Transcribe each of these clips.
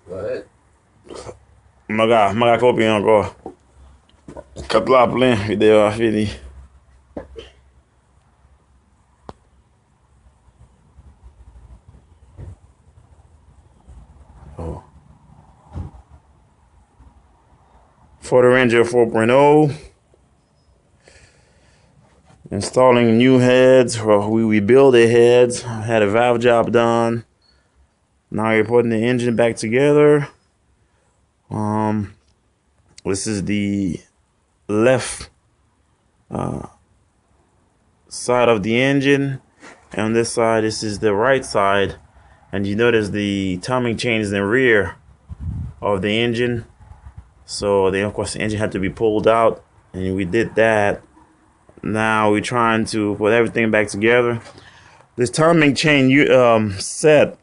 Go ahead. Mga kopi encore. Kat la plen, video a fini. Oh. For the Ranger 4.0, installing new heads. Well, we rebuilt the heads. Had a valve job done. Now you're putting the engine back together. This is the left side of the engine, and on this side, this is the right side. And you notice the timing chain is in the rear of the engine. So then, of course, the engine had to be pulled out, and we did that. Now we're trying to put everything back together. This timing chain set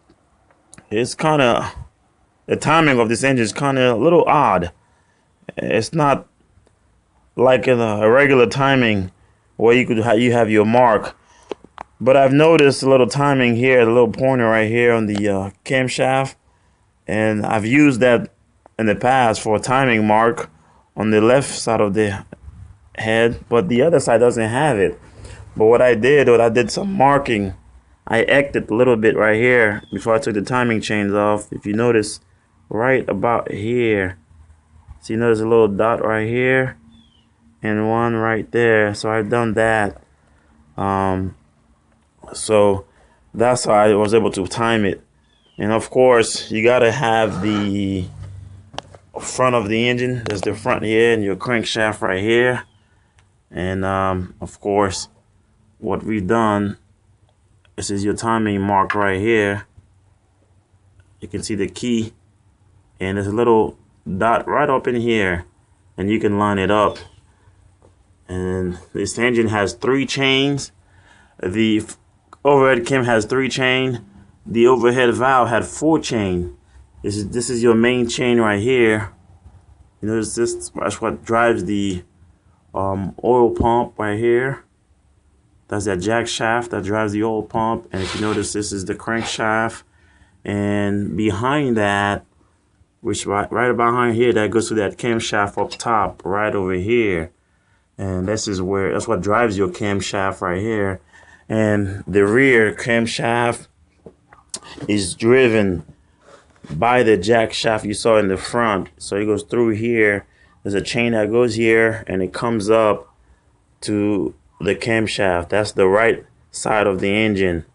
is kind of, the timing of this engine is kind of a little odd. It's not like in a regular timing where you have your mark. But I've noticed a little timing here, a little pointer right here on the camshaft, and I've used that in the past for a timing mark on the left side of the head, but the other side doesn't have it. But what I did some marking. I acted a little bit right here before I took the timing chains off. If you notice, right about here, so you notice a little dot right here and one right there. So I've done that. So that's how I was able to time it. And of course, you gotta have the front of the engine. There's the front here and your crankshaft right here. And of course, what we've done, this is your timing mark right here. You can see the key, and there's a little dot right up in here, and you can line it up. And this engine has 3 chains. The overhead cam has 3 chains. The overhead valve had 4 chains. This is your main chain right here. You notice that's what drives the oil pump right here. That's that jack shaft that drives the oil pump. And if you notice, this is the crankshaft. And behind that, which right behind here, that goes to that camshaft up top, right over here. And that's what drives your camshaft right here. And the rear camshaft is driven by the jack shaft you saw in the front. So it goes through here. There's a chain that goes here, and it comes up to the camshaft. That's the right side of the engine.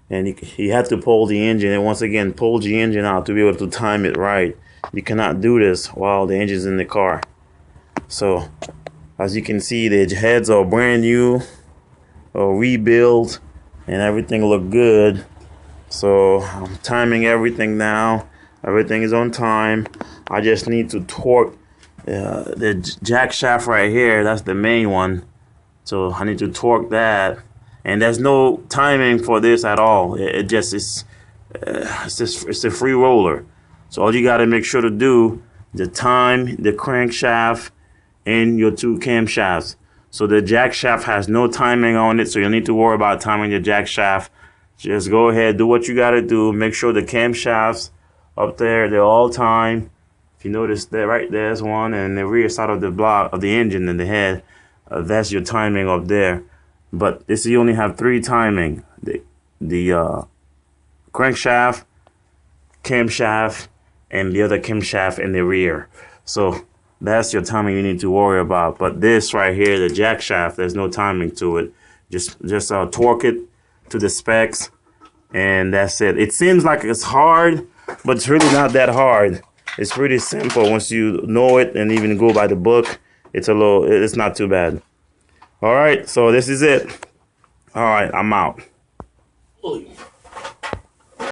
And you have to pull the engine, and once again, pull the engine out to be able to time it right. You cannot do this while the engine's in the car. So, as you can see, the heads are brand new, or rebuilt, and everything look good. So, I'm timing everything now. Everything is on time. I just need to torque the jack shaft right here. That's the main one. So I need to torque that, and there's no timing for this at all. It just is, it's a free roller. So all you got to make sure to do is time the crankshaft and your 2 camshafts. So the jack shaft has no timing on it, so you need to worry about timing the jack shaft. Just go ahead, do what you got to do. Make sure the camshafts up there, they're all timed. If you notice that right there's one, and the rear side of the block of the engine and the head. That's your timing up there. But this, you only have 3 timing: the crankshaft, camshaft, and the other camshaft in the rear. So that's your timing you need to worry about. But this right here, the jack shaft, there's no timing to it. Just torque it to the specs, and that's it. It seems like it's hard, but it's really not that hard. It's pretty simple once you know it and even go by the book. It's not too bad. All right, so this is it. All right, I'm out.